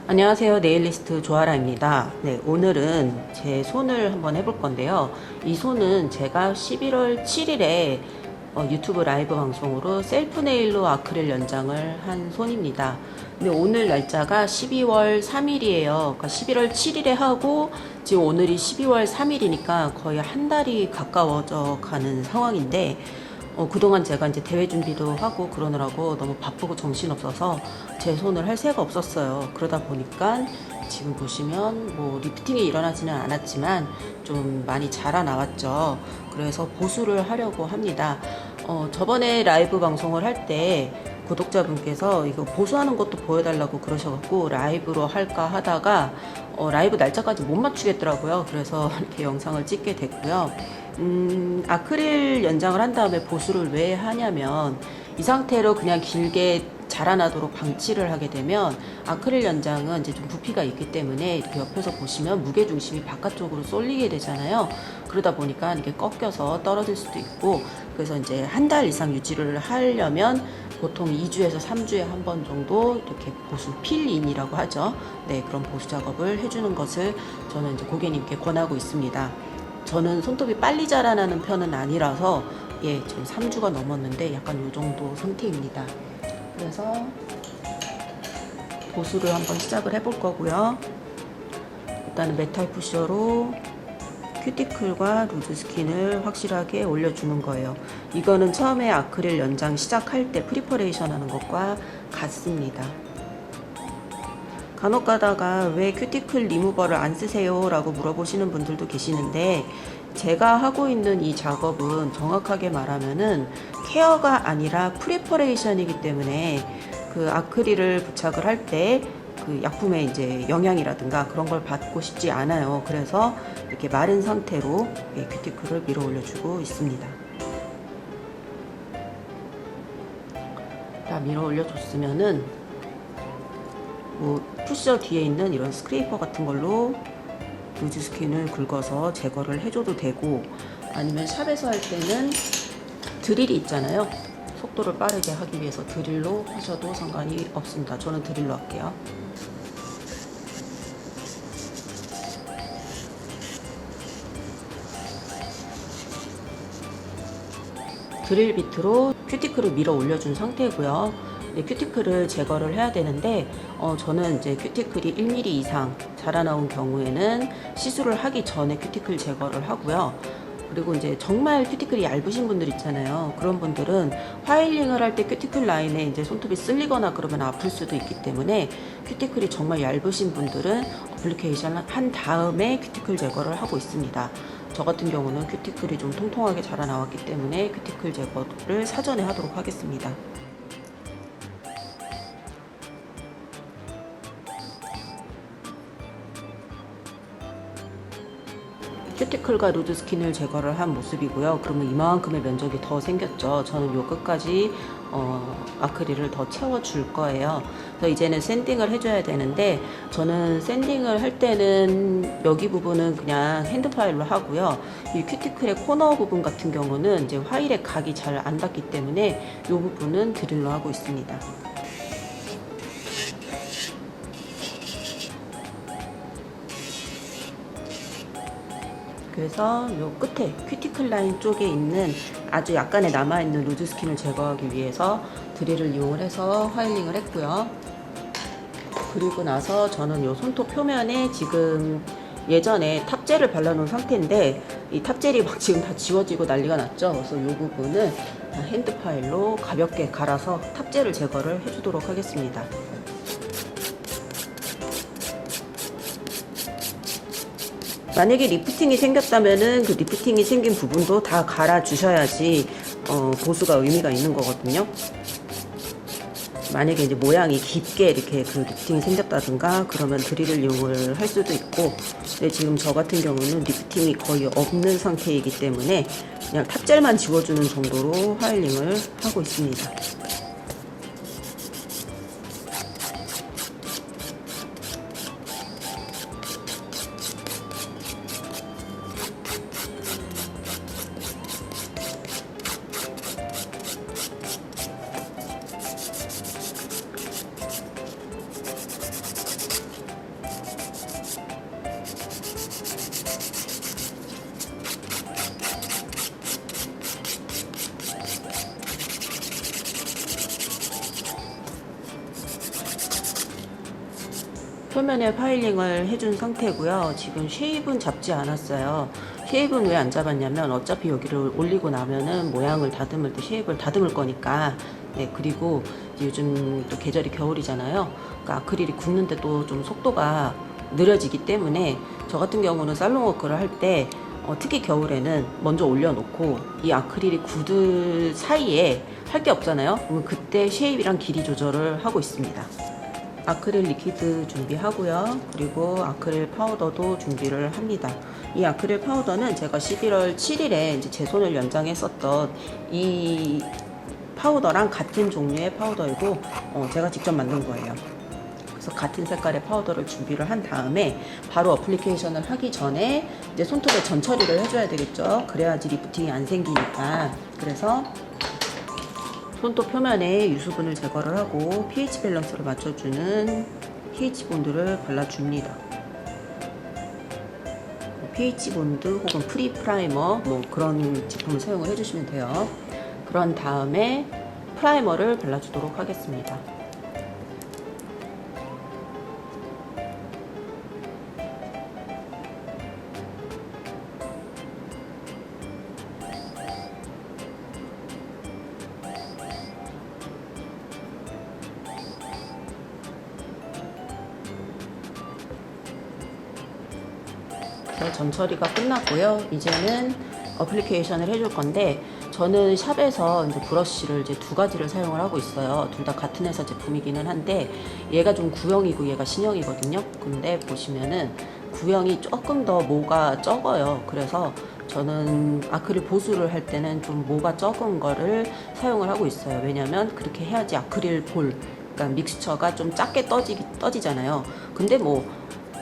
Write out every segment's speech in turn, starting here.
안녕하세요. 네일리스트 조아라입니다. 네, 오늘은 제 손을 한번 해볼 건데요. 이 손은 제가 11월 7일에 유튜브 라이브 방송으로 셀프 네일로 아크릴 연장을 한 손입니다. 근데 오늘 날짜가 12월 3일이에요. 그러니까 11월 7일에 하고 지금 오늘이 12월 3일이니까 거의 한 달이 가까워져 가는 상황인데 그동안 제가 이제 대회 준비도 하고 그러느라고 너무 바쁘고 정신없어서 제 손을 할 새가 없었어요. 그러다 보니까 지금 보시면 뭐 리프팅이 일어나지는 않았지만 좀 많이 자라 나왔죠. 그래서 보수를 하려고 합니다. 저번에 라이브 방송을 할 때 구독자분께서 이거 보수하는 것도 보여달라고 그러셔갖고 라이브로 할까 하다가 라이브 날짜까지 못 맞추겠더라고요. 그래서 이렇게 영상을 찍게 됐고요. 아크릴 연장을 한 다음에 보수를 왜 하냐면 이 상태로 그냥 길게 자라나도록 방치를 하게 되면 아크릴 연장은 이제 좀 부피가 있기 때문에 이렇게 옆에서 보시면 무게중심이 바깥쪽으로 쏠리게 되잖아요. 그러다 보니까 이게 꺾여서 떨어질 수도 있고, 그래서 이제 한 달 이상 유지를 하려면 보통 2주에서 3주에 한 번 정도 이렇게 보수 필인이라고 하죠. 네, 그런 보수 작업을 해주는 것을 저는 이제 고객님께 권하고 있습니다. 저는 손톱이 빨리 자라나는 편은 아니라서 지금 3주가 넘었는데 약간 요 정도 상태입니다. 그래서 보수를 한번 시작을 해볼 거고요. 일단은 메탈 푸셔로 큐티클과 루즈 스킨을 확실하게 올려주는 거예요. 이거는 처음에 아크릴 연장 시작할 때 프리퍼레이션 하는 것과 같습니다. 간혹 가다가 왜 큐티클 리무버를 안 쓰세요? 라고 물어보시는 분들도 계시는데, 제가 하고 있는 이 작업은 정확하게 말하면은 케어가 아니라 프리퍼레이션이기 때문에 그 아크릴을 부착을 할 때 그 약품의 이제 영향이라든가 그런 걸 받고 싶지 않아요. 그래서 이렇게 마른 상태로 큐티클을 밀어 올려주고 있습니다. 다 밀어 올려줬으면은 뭐 푸셔 뒤에 있는 이런 스크레이퍼 같은 걸로 루즈 스킨을 긁어서 제거를 해줘도 되고, 아니면 샵에서 할 때는 드릴이 있잖아요. 속도를 빠르게 하기 위해서 드릴로 하셔도 상관이 없습니다. 저는 드릴로 할게요. 드릴 비트로 큐티클을 밀어 올려준 상태고요. 큐티클을 제거를 해야 되는데 저는 이제 큐티클이 1mm 이상 자라나온 경우에는 시술을 하기 전에 큐티클 제거를 하고요. 그리고 이제 정말 큐티클이 얇으신 분들 있잖아요. 그런 분들은 파일링을 할 때 큐티클 라인에 이제 손톱이 쓸리거나 그러면 아플 수도 있기 때문에 큐티클이 정말 얇으신 분들은 어플리케이션 한 다음에 큐티클 제거를 하고 있습니다. 저 같은 경우는 큐티클이 좀 통통하게 자라나왔기 때문에 큐티클 제거를 사전에 하도록 하겠습니다. 큐티클과 루즈 스킨을 제거를 한 모습이고요. 그러면 이만큼의 면적이 더 생겼죠. 저는 요 끝까지 아크릴을 더 채워줄 거예요. 그래서 이제는 샌딩을 해줘야 되는데, 저는 샌딩을 할 때는 여기 부분은 그냥 핸드 파일로 하고요. 이 큐티클의 코너 부분 같은 경우는 이제 화일에 각이 잘 안 닿기 때문에 이 부분은 드릴로 하고 있습니다. 그래서 요 끝에 큐티클 라인 쪽에 있는 아주 약간의 남아있는 루즈 스킨을 제거하기 위해서 드릴을 이용을 해서 화일링을 했고요. 그리고 나서 저는 요 손톱 표면에 지금 예전에 탑젤을 발라놓은 상태인데, 이 탑젤이 막 지금 다 지워지고 난리가 났죠. 그래서 요 부분을 핸드 파일로 가볍게 갈아서 탑젤을 제거를 해주도록 하겠습니다. 만약에 리프팅이 생겼다면은 그 리프팅이 생긴 부분도 다 갈아 주셔야지 보수가 의미가 있는 거거든요. 만약에 이제 모양이 깊게 이렇게 그 리프팅이 생겼다든가 그러면 드릴을 이용을 할 수도 있고, 근데 지금 저 같은 경우는 리프팅이 거의 없는 상태이기 때문에 그냥 탑젤만 지워주는 정도로 화일링을 하고 있습니다. 표면에 파일링을 해준 상태고요. 지금 쉐입은 잡지 않았어요. 쉐입은 왜 안 잡았냐면 어차피 여기를 올리고 나면은 모양을 다듬을 때 쉐입을 다듬을 거니까. 네, 그리고 요즘 또 계절이 겨울이잖아요. 그러니까 아크릴이 굳는데 또 좀 속도가 느려지기 때문에 저 같은 경우는 살롱워크를 할 때 특히 겨울에는 먼저 올려놓고 이 아크릴이 굳을 사이에 할 게 없잖아요. 그러면 그때 쉐입이랑 길이 조절을 하고 있습니다. 아크릴 리퀴드 준비하고요. 그리고 아크릴 파우더도 준비를 합니다. 이 아크릴 파우더는 제가 11월 7일에 이제 제 손을 연장했었던 이 파우더랑 같은 종류의 파우더이고 제가 직접 만든 거예요. 그래서 같은 색깔의 파우더를 준비를 한 다음에 바로 어플리케이션을 하기 전에 이제 손톱에 전 처리를 해줘야 되겠죠. 그래야지 리프팅이 안 생기니까. 그래서 손톱 표면에 유수분을 제거를 하고 pH 밸런스를 맞춰주는 pH 본드를 발라줍니다. pH 본드 혹은 프리 프라이머 뭐 그런 제품을 사용을 해주시면 돼요. 그런 다음에 프라이머를 발라주도록 하겠습니다. 전 처리가 끝났고요. 이제는 어플리케이션을 해줄 건데 저는 샵에서 이제 브러쉬를 이제 두 가지를 사용을 하고 있어요. 둘 다 같은 회사 제품이기는 한데 얘가 좀 구형이고 얘가 신형이거든요. 근데 보시면은 구형이 조금 더 모가 적어요. 그래서 저는 아크릴 보수를 할 때는 좀 모가 적은 거를 사용을 하고 있어요. 왜냐면 그렇게 해야지 아크릴 볼, 그러니까 믹스처가 좀 작게 떠지잖아요. 근데 뭐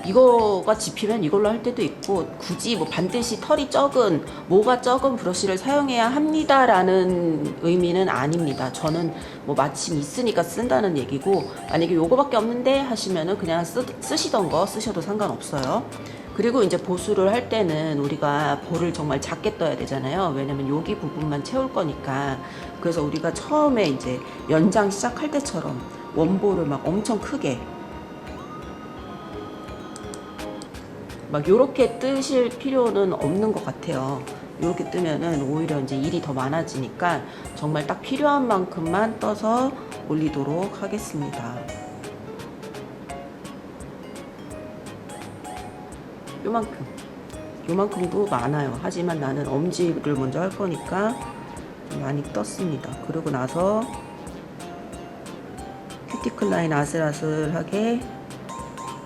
이거가 집히면 이걸로 할 때도 있고 굳이 뭐 반드시 털이 적은 모가 적은 브러쉬를 사용해야 합니다라는 의미는 아닙니다. 저는 뭐 마침 있으니까 쓴다는 얘기고 만약에 요거밖에 없는데 하시면은 그냥 쓰시던 거 쓰셔도 상관없어요. 그리고 이제 보수를 할 때는 우리가 볼을 정말 작게 떠야 되잖아요. 왜냐면 여기 부분만 채울 거니까. 그래서 우리가 처음에 이제 연장 시작할 때처럼 원볼을 막 엄청 크게 막 요렇게 뜨실 필요는 없는 것 같아요. 요렇게 뜨면은 오히려 이제 일이 더 많아지니까 정말 딱 필요한 만큼만 떠서 올리도록 하겠습니다. 요만큼도 많아요. 하지만 나는 엄지를 먼저 할 거니까 많이 떴습니다. 그러고 나서 큐티클 라인 아슬아슬하게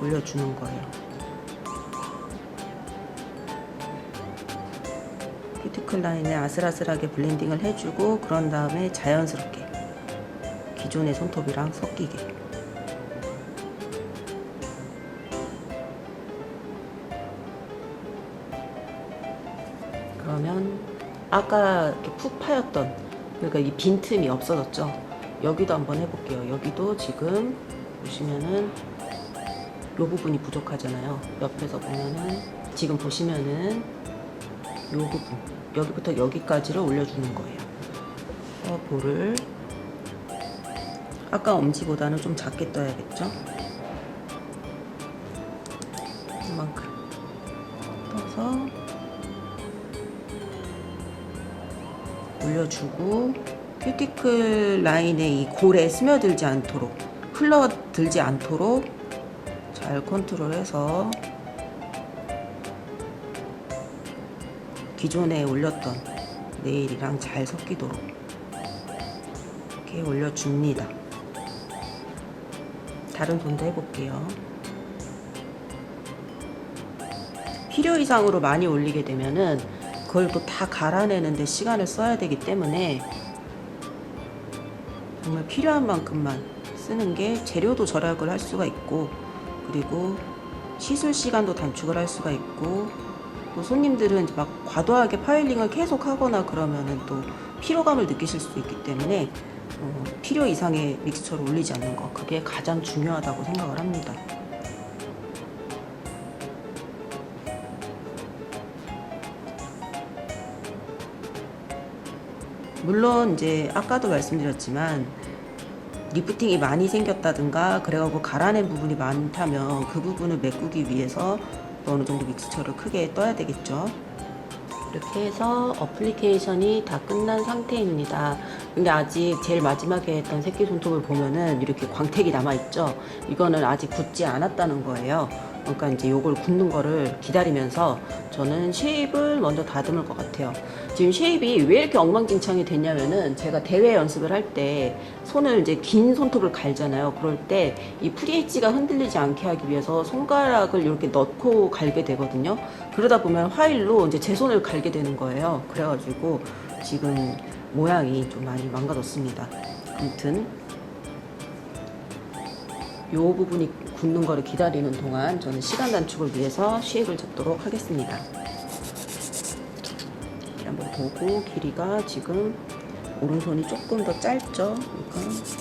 올려주는 거예요. 큐티클 라인에 아슬아슬하게 블렌딩을 해주고 그런 다음에 자연스럽게 기존의 손톱이랑 섞이게 그러면 아까 이렇게 푹 파였던 그러니까 이 빈틈이 없어졌죠. 여기도 한번 해볼게요. 여기도 지금 보시면은 요 부분이 부족하잖아요. 옆에서 보면은 지금 보시면은 요 부분 여기부터 여기까지를 올려주는 거예요. 볼을 아까 엄지보다는 좀 작게 떠야겠죠. 이만큼 떠서 올려주고 큐티클 라인에 이 골에 스며들지 않도록 흘러들지 않도록 잘 컨트롤해서 기존에 올렸던 네일이랑 잘 섞이도록 이렇게 올려줍니다. 다른 손도 해볼게요. 필요 이상으로 많이 올리게 되면은 그걸 또 다 갈아내는데 시간을 써야 되기 때문에 정말 필요한 만큼만 쓰는 게 재료도 절약을 할 수가 있고 그리고 시술 시간도 단축을 할 수가 있고 또 손님들은 막 과도하게 파일링을 계속 하거나 그러면은 또 피로감을 느끼실 수 있기 때문에 필요 이상의 믹스처를 올리지 않는 거 그게 가장 중요하다고 생각을 합니다. 물론 이제 아까도 말씀드렸지만 리프팅이 많이 생겼다든가 그래가지고 갈아낸 부분이 많다면 그 부분을 메꾸기 위해서 어느 정도 믹스처를 크게 떠야 되겠죠. 이렇게 해서 어플리케이션이 다 끝난 상태입니다. 근데 아직 제일 마지막에 했던 새끼손톱을 보면은 이렇게 광택이 남아있죠. 이거는 아직 굳지 않았다는 거예요. 그러니까 이제 요걸 굳는 거를 기다리면서 저는 쉐입을 먼저 다듬을 것 같아요. 지금 쉐입이 왜 이렇게 엉망진창이 됐냐면은 제가 대회 연습을 할 때 손을 이제 긴 손톱을 갈잖아요. 그럴 때 이 프리엣지가 흔들리지 않게 하기 위해서 손가락을 이렇게 넣고 갈게 되거든요. 그러다 보면 화일로 이제 제 손을 갈게 되는 거예요. 그래가지고 지금 모양이 좀 많이 망가졌습니다. 아무튼 요 부분이 굳는 거를 기다리는 동안 저는 시간 단축을 위해서 쉐입을 잡도록 하겠습니다. 한번 보고 길이가 지금 오른손이 조금 더 짧죠. 그러니까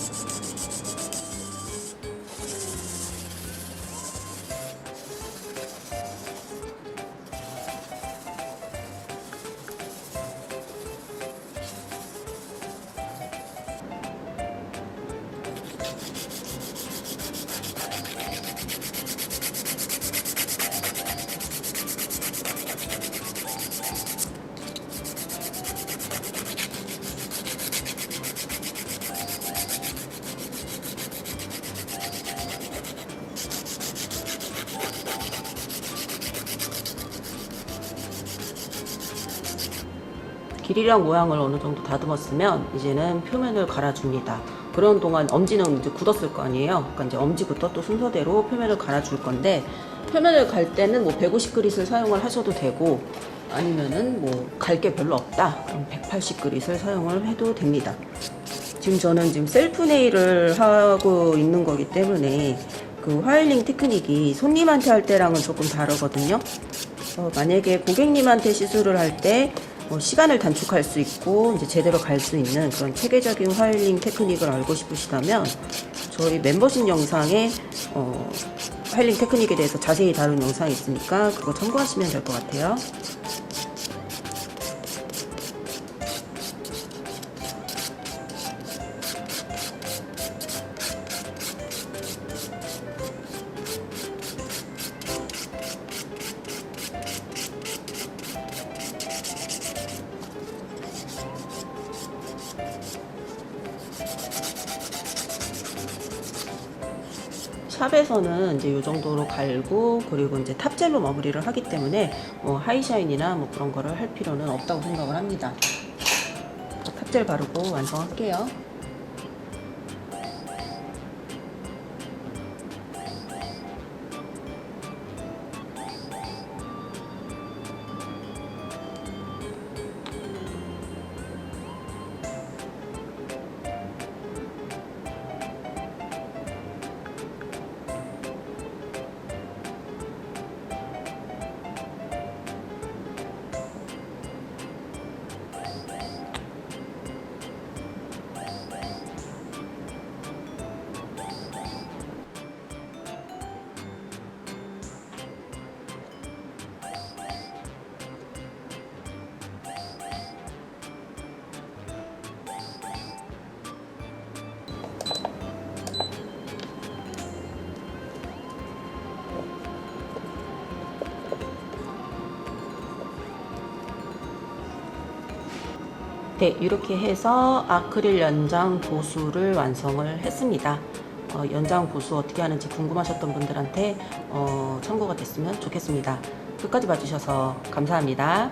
길이랑 모양을 어느 정도 다듬었으면 이제는 표면을 갈아줍니다. 그런 동안 엄지는 이제 굳었을 거 아니에요. 그러니까 이제 엄지부터 또 순서대로 표면을 갈아줄 건데, 표면을 갈 때는 뭐 150그릿을 사용을 하셔도 되고, 아니면은 뭐 갈 게 별로 없다, 그럼 180그릿을 사용을 해도 됩니다. 지금 저는 지금 셀프 네일을 하고 있는 거기 때문에 그 화일링 테크닉이 손님한테 할 때랑은 조금 다르거든요. 만약에 고객님한테 시술을 할 때 시간을 단축할 수 있고 이제 제대로 갈 수 있는 그런 체계적인 화일링 테크닉을 알고 싶으시다면 저희 멤버십 영상에 화일링 테크닉에 대해서 자세히 다룬 영상이 있으니까 그거 참고하시면 될 것 같아요. 샵에서는 이제 이 정도로 갈고 그리고 이제 탑젤로 마무리를 하기 때문에 하이샤인이나 뭐 그런 거를 할 필요는 없다고 생각을 합니다. 탑젤 바르고 완성할게요. 네, 이렇게 해서 아크릴 연장 보수를 완성을 했습니다. 연장 보수 어떻게 하는지 궁금하셨던 분들한테 참고가 됐으면 좋겠습니다. 끝까지 봐주셔서 감사합니다.